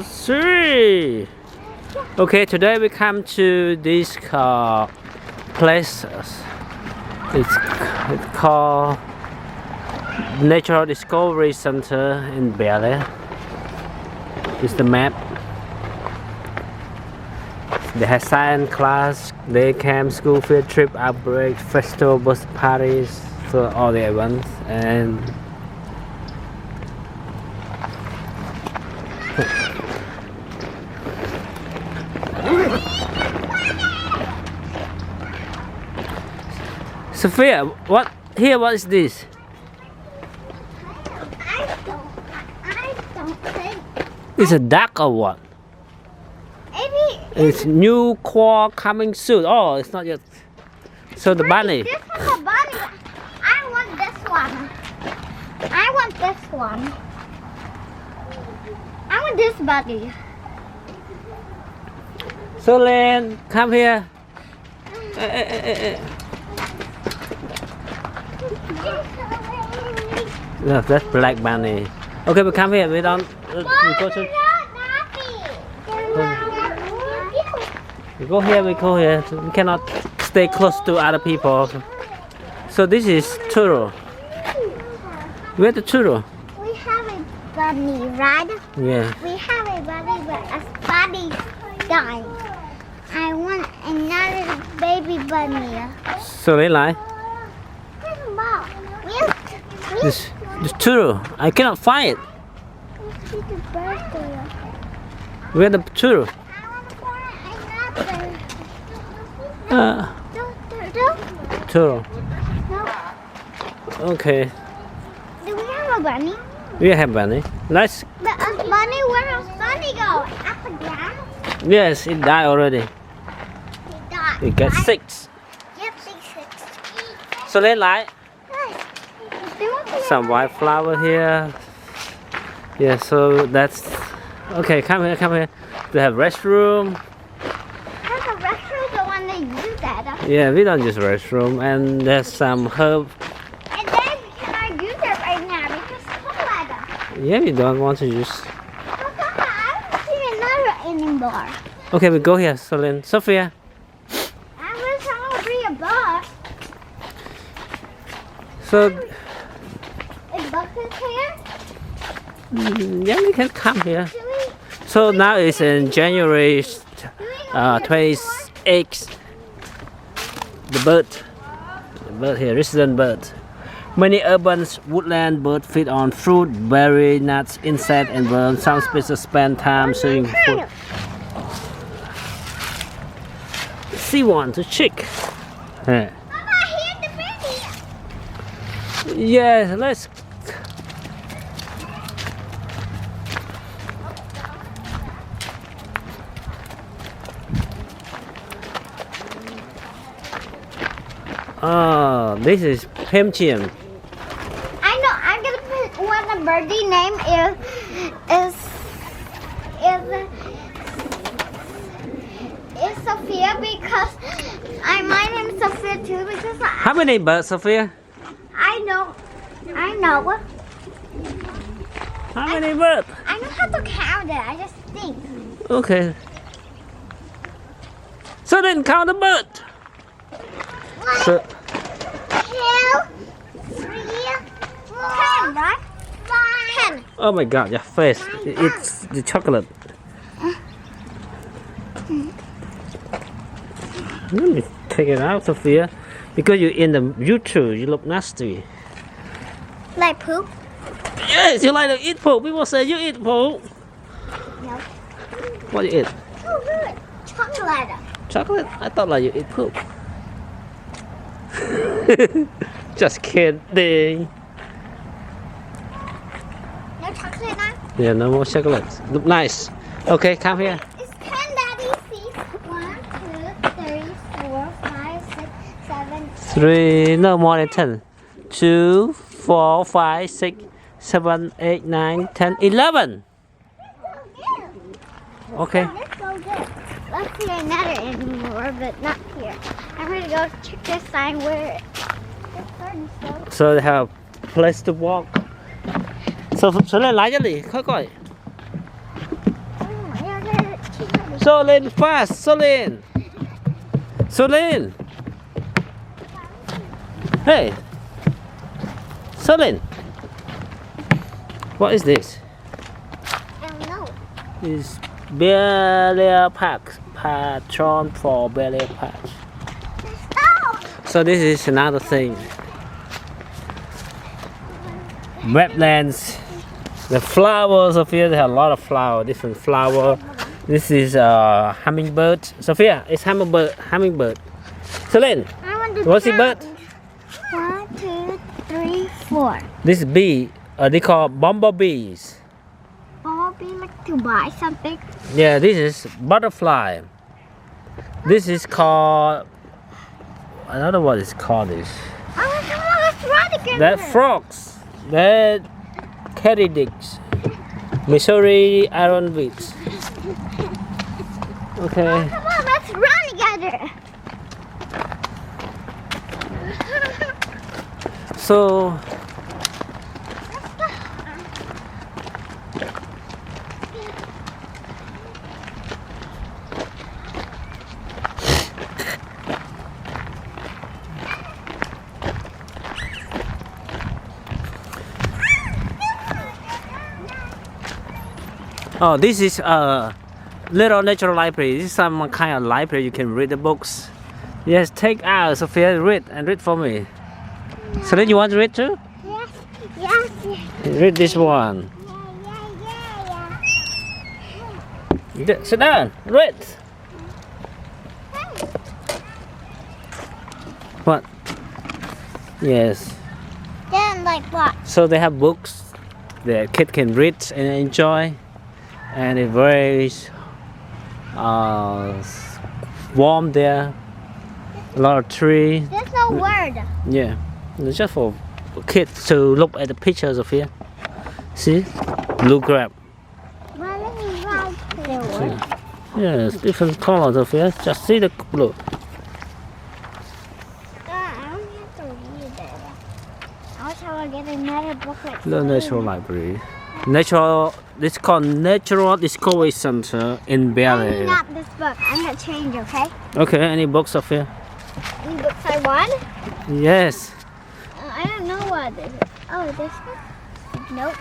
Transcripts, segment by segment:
Three. Okay, today we come to this place. It's called Natural Discovery Center in Bellaire. It's the map. They have science class, day camp, school field trip, outbreak, festival, bus parties, so all the events. And Sophia, what is this? I don't think. It's a duck or what? Maybe It's new core coming soon. Oh, it's not yet. So the bunny. this is a bunny. I want this one. I want this one. I want this bunny. So Len, come here. No, that's black bunny. Okay, we come here. We don't. We go to. We go here. We go here. We cannot stay close to other people. So this is turtle. Where's the turtle? We have a bunny, right? Yeah. We have a bunny, but a bunny died. I want another baby bunny. So they lie. This turtle. I cannot find it. Where's the turtle? Turtle. Okay. Do we have a bunny? We have bunny. Let's. But a bunny, where does bunny go? Up and down? Yes, it died already. He died. It got right? 6. Yep, 6. So they like Right. some white flower here. Yeah, so that's okay. Come here, come here. They have restroom. There's a restroom, the one that use that. Yeah, we don't use restroom, and there's some herb. And then we cannot use it right now because cold. Yeah, we don't want to use. How come I don't see another anymore? Okay, we go here. So then, Sophia. I wish I would be a bus. So A bus is here? yeah, we can come here. Do we? So now it's in January 28th. The bird here, resident bird. Many urban woodland birds feed on fruit, berry, nuts, insects, and worms. Some species spend time searching for food. See one to check. Yeah. Mama, here's the baby. Yes, let's. Oh, this is Pemchium. I know. I'm gonna put what the birdie name is Sophia because my name is Sophia too because How many birds, Sophia? I know. How many birds? I know how to count it. I just think. Okay. So then count the bird. 1, So 2, 3, 4, 10, right? 10. oh my God, your face. It's the chocolate. Let me take it out, Sophia. Because you're in the YouTube, you look nasty. Like poop? Yes, you like to eat poop. People say you eat poop. No. What you eat? Oh, good. Chocolate. Chocolate? I thought like you eat poop. Just kidding. No chocolate now? Yeah, no more chocolate. Look nice. Okay, come here. It's 10, Daddy. See? 1, 2, 3, 4, 5, 6, 7, 3, no more than 10. 2, 4, 5, 6, 7, 8, 9, 10, 11. Okay. That's so good. Let's see another anymore, but not here. I'm gonna go check this sign where it's starting so. So they have a place to walk. So lên lại chứ đi, khơi coi. We Solin, fast, Solin. Solin. Hey, Solin. What is this? I don't know. It's Bellaire Park. Patron for Bellaire Park. Stop! So this is another thing. Wetlands. The flowers, Sophia, they have a lot of flowers, different flower. This is hummingbird. Sophia, it's hummingbird. Celine, I want to what's the bird? count. 1, 2, 3, 4. This bee, they call bumblebees. Bumblebee like to buy something. Yeah, this is butterfly. This is called, I don't know what it's called this. Oh, come on, let's run again. That frogs. That katydids. Missouri ironweeds. Okay. Oh, come on, let's run together. So oh, this is a little natural library. This is some kind of library you can read the books. Yes, take out, Sophia, read for me. So then you want to read too? Yes, yes, yes. Read this one. Yeah. Sit down, read. What? Yes. Then like what? So they have books that kids can read and enjoy, and it's very warm there. A lot of trees. There's no word. Yeah, it's just for kids to look at the pictures of here. See, blue crab. Why let me write the See? word? Yes, different colors of here. Just see the blue. I don't have to read it. I wish I would get another book like The Natural Library. Natural. It's called Natural Discovery Center in I'm Bellaire. not this book. I'm gonna change, okay? Okay, any books of here? Any books I want? Yes. I don't know what this is. Oh, this one? Nope.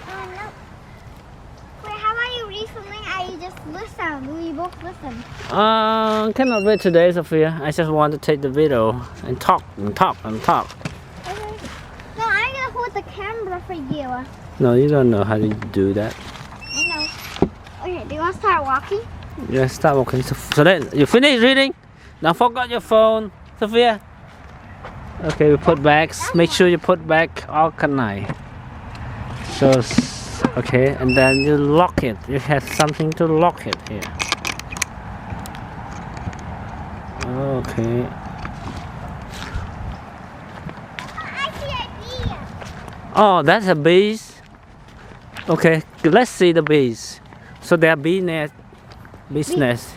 Oh, nope. Wait, how about you read something I just listen? We both listen. Cannot read today, Sophia. I just want to take the video and talk and talk and talk. Okay. No, I'm gonna hold the camera for you. No, you don't know how to do that. I know. Okay, do you want to start walking? Yeah, start walking. So then, you finish reading? Don't forget your phone, Sophia. Okay, we put back. Make sure you put back organized. So, okay, and then you lock it. You have something to lock it here. Okay. I see a bee. Oh, that's a bees. Okay, let's see the bees. So there are bee nest, bees nest.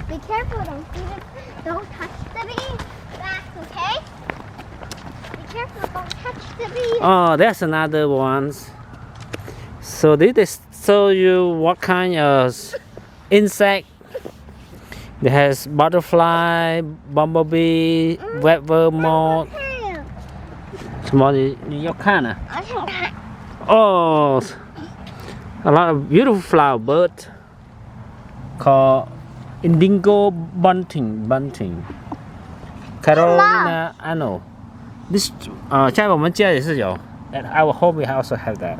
Be careful, don't touch the bee. Back, okay? Be careful, don't touch the bee. Oh, there's another one. So this is show you what kind of insect. It has butterfly, bumblebee, webworm moth. Your kind of. Oh, a lot of beautiful flower bird called indigo bunting. Carolina Anno. This 在我们家也是有 At our home we also have that.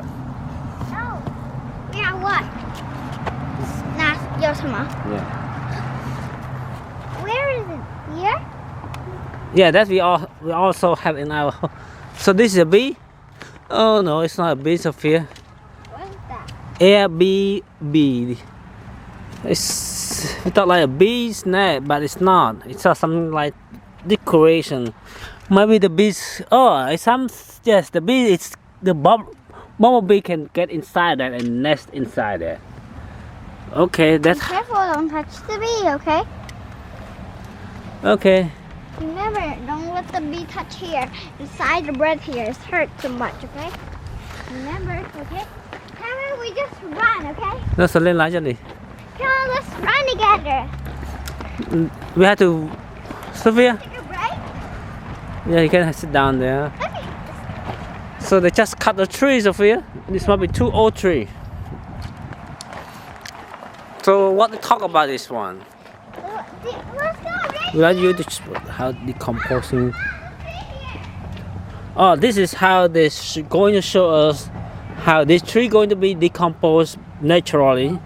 Oh, yeah, what? Nah, 有什么? Yeah. Where is it? Here? Yeah, that we also have in our home. So this is a bee? Oh no, it's not a bee, Sophia. What is that? Airbnb. It's thought like a bee's nest, but it's not. It's something like decoration. Maybe the bees. Oh, it's some. Yes, the bee. It's the bumblebee can get inside that and nest inside there. Okay, Be that's careful, don't touch the bee, okay? okay. Remember, don't let the bee touch here. Inside the bread here, it's hurt too much, okay? Remember, okay? How about we just run, okay? Nó sẽ lên lại cho đi. Come on, let's run together. We have to, Sophia. Take a break. Yeah, you can sit down there. Okay. So they just cut the tree, Sophia. This might be too old tree. So what to talk about this one? Let's go, right? We want you to how decomposing. Oh, this is how they're going to show us how this tree going to be decomposed naturally.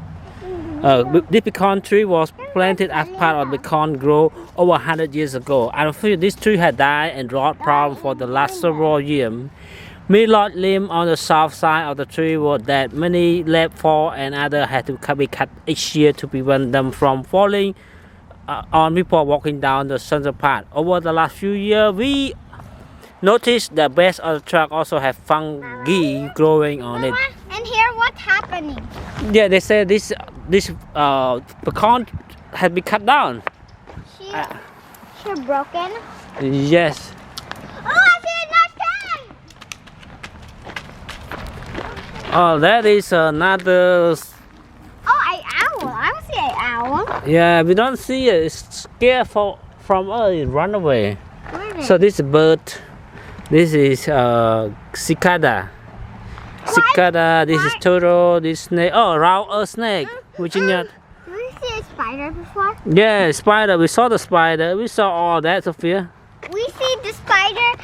This pecan tree was planted as part of pecan grove over 100 years ago. I feel this tree had died and drought problem for the last several years. Many large limbs on the south side of the tree were dead. Many left fall and others had to be cut each year to prevent them from falling on people walking down the central path. Over the last few years, we noticed the base of the truck also have fungi growing on it. And here, what's happening? Yeah, they say this pecan has been cut down. She's broken. Yes. Oh, I see another. Oh, that is another. Oh, an owl. I don't see an owl. Yeah, we don't see it. It's scared from us. It run away. Where is So this bird, this is cicada. Cicada. This is turtle. This snake. Oh, a snake. Virginia. Did we see a spider before? Yeah, spider. We saw the spider. We saw all that, Sophia. We see the spider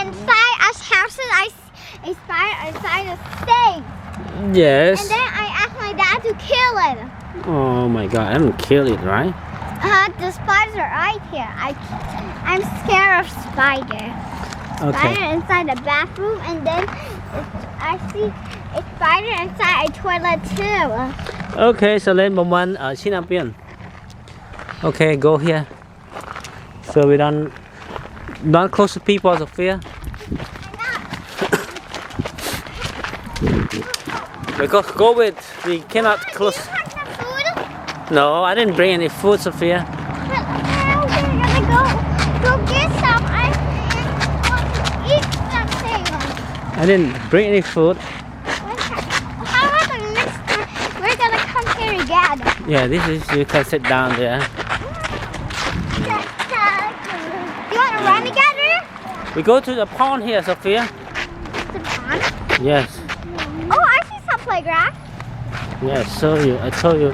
inside us houses. I see a spider inside a snake. Yes. And then I asked my dad to kill it. Oh my God! I don't kill it, right? The spiders are right here. I'm scared of spider. Okay. Spider inside the bathroom, and then I see a spider inside a toilet too. Okay, so lên một mình ở trên bên. Okay, go here. So we don't close to people, Sophia. Because COVID, we cannot close. Did you pack some food? No, I didn't bring any food, Sophia. We're gonna go get some. I want to eat something. I didn't bring any food. How about the next time we're gonna come here again? Yeah, this is, you can sit down there. You wanna run together? We go to the pond here, Sophia. The pond? Yes. Oh, I see some playground. Yeah, so I told you.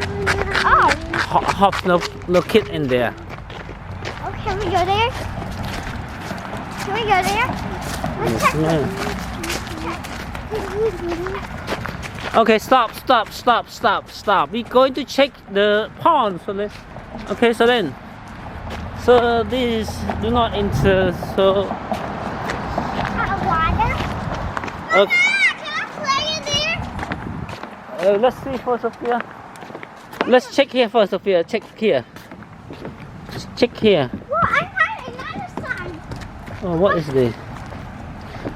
Oh, Hop, no kid in there. oh, can we go there? Can we go there? Let's check. Yeah. Okay, stop. We're going to check the pond. So let's. Okay, so then. So this do not enter. So. Water? Okay. Can I play in there? Let's see first, Sophia. Let's check here first, Sophia. Check here. Check here. Well, I found another sign. Oh, what is this?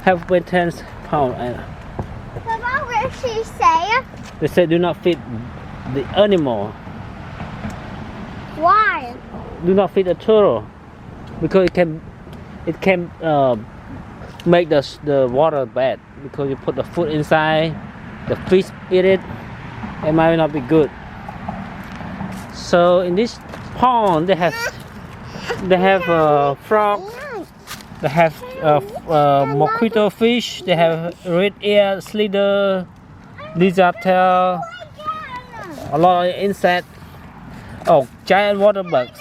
Have maintenance pound. About where she say? They say do not feed the animal. Why? Do not feed the turtle because it can make the water bad because you put the food inside, the fish eat it. It might not be good. So in this pond they have frogs, they have mosquito fish, they have red ear slider, lizard tail, a lot of insects. Oh, giant water bugs.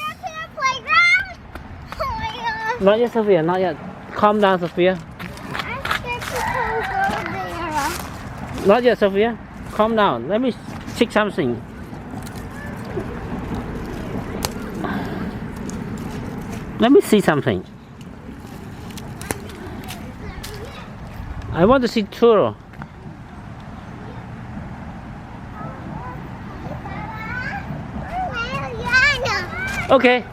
Not yet, Sophia, not yet. Calm down, Sophia. Not yet, Sophia. Calm down. Let me check something. Let me see something. I want to see turtle. Okay.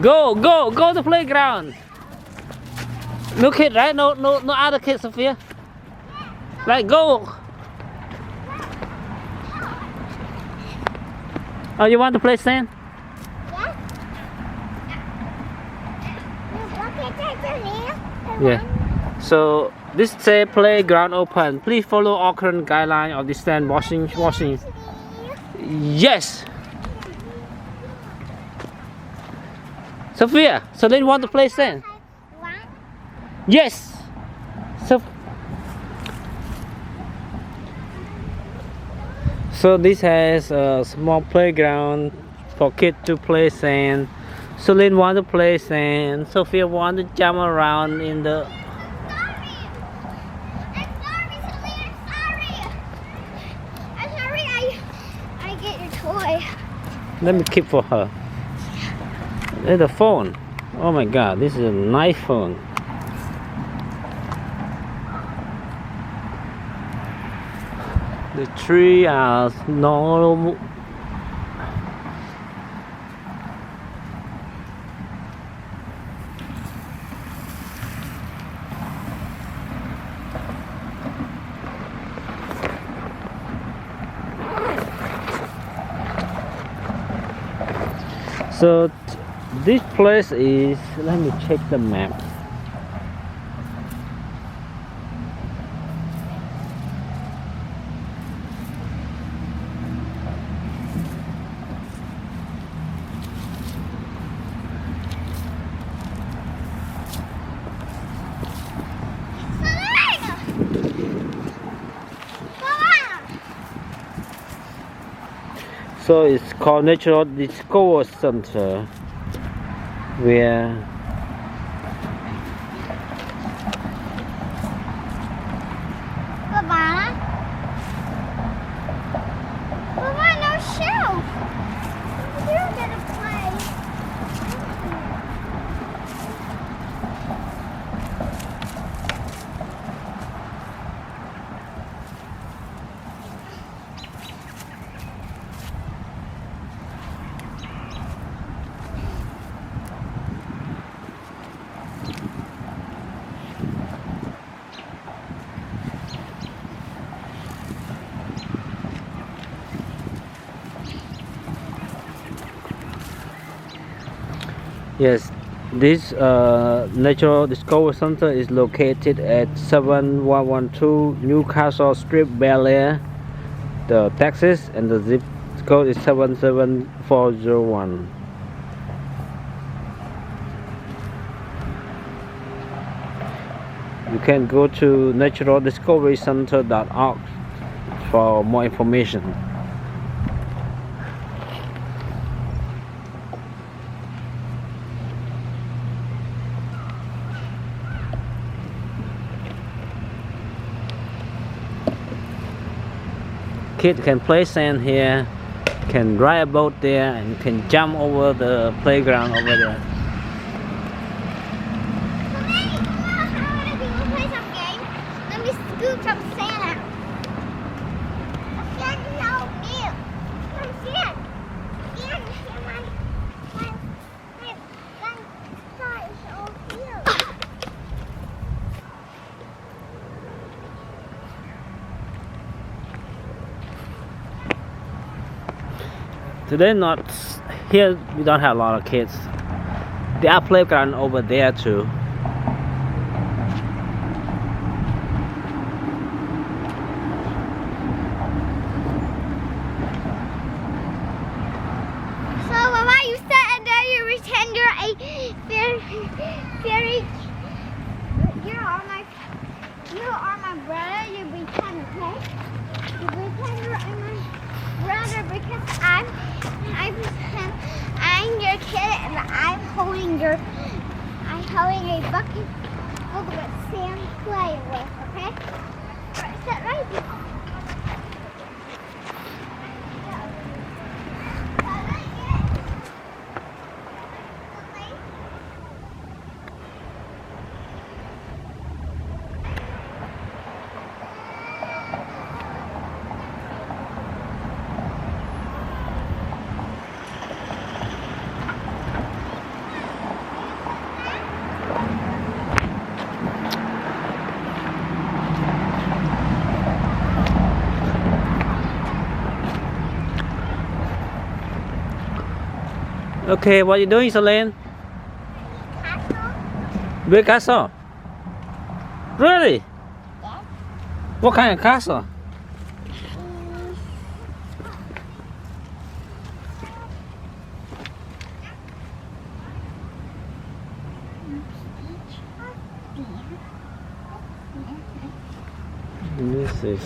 Go to the playground. No kid, right? No other kids, Sophia. Right, go. Oh, you want to play sand? Yeah. So This say playground open. Please follow all current guidelines of distance washing. Yes. Sophia, Celine want to play sand. Yes. So this has a small playground for kids to play sand. Celine want to play sand. Sophia want to jump around in the. I get your toy. Let me keep for her. There's the phone. Oh my god, this is a nice phone. The tree are normal. So this place is, let me check the map. So it's called Natural Discovery Center, where Baba, no shelf. You're gonna play. yes, this Natural Discovery Center is located at 7112 Newcastle Street, Bellaire, Texas, and the zip code is 77401. You can go to naturaldiscoverycenter.org for more information. Kids can play sand here, can ride a boat there, and can jump over the playground over there. Let me scoop some sand out. Sand, no, Neil. Come sand. Sand, my side is over here. Today not here, we don't have a lot of kids. There are playground over there too. So Mama, you said and then you pretend you're a fairy. You are my brother. You pretend, okay? You pretend you're my brother because I pretend I'm your kid and I'm holding a bucket filled with sand playing with, okay? Alright, sit right here. Okay, what are you doing, Celine? Castle. Big castle? Really? What kind of castle? This is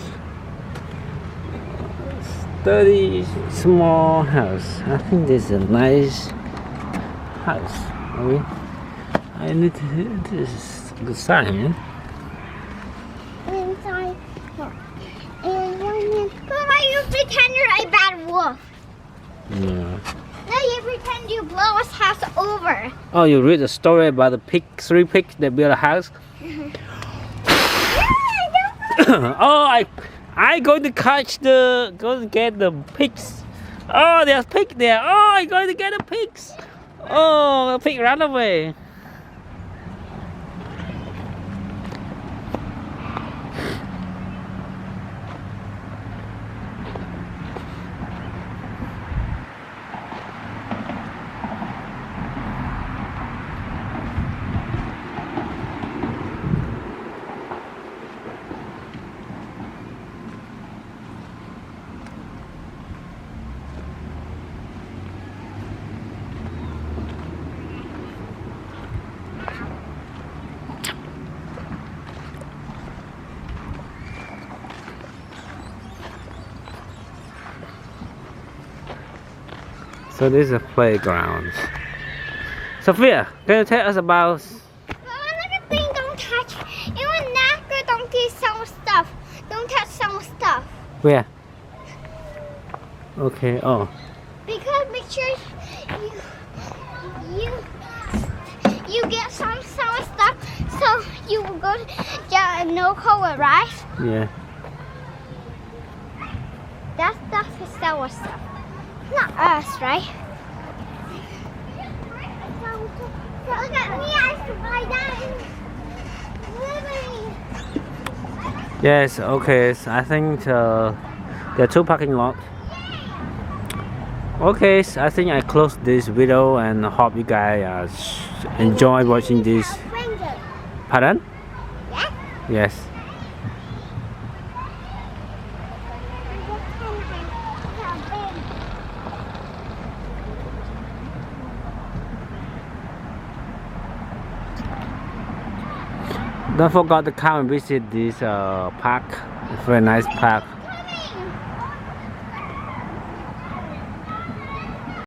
30 small house. I think this is a nice house. I need to. This is a good sign, man. Inside. But why you pretend you're a bad wolf? No. Now you pretend you blow us house over. Oh, you read the story about the three pigs that built a house? Oh, I going to go to get the pigs. Oh, there's pig there. Oh, I going to get the pigs. Oh, the pig ran away. So this is a playground. Sophia, can you tell us about? Another thing, don't touch. Even Naka, don't do some stuff. Don't touch some stuff. Where? Okay. Oh. Because make sure you get some stuff, so you will go to no color, right? Yeah. That's the our stuff. Not us, right? So look at me, I slide down living. Yes. Okay. So I think there are two parking lots. Okay. So I think I close this video and hope you guys enjoy watching this. Pardon? Yes. Yes. Don't forget to come and visit this park. It's a very nice park.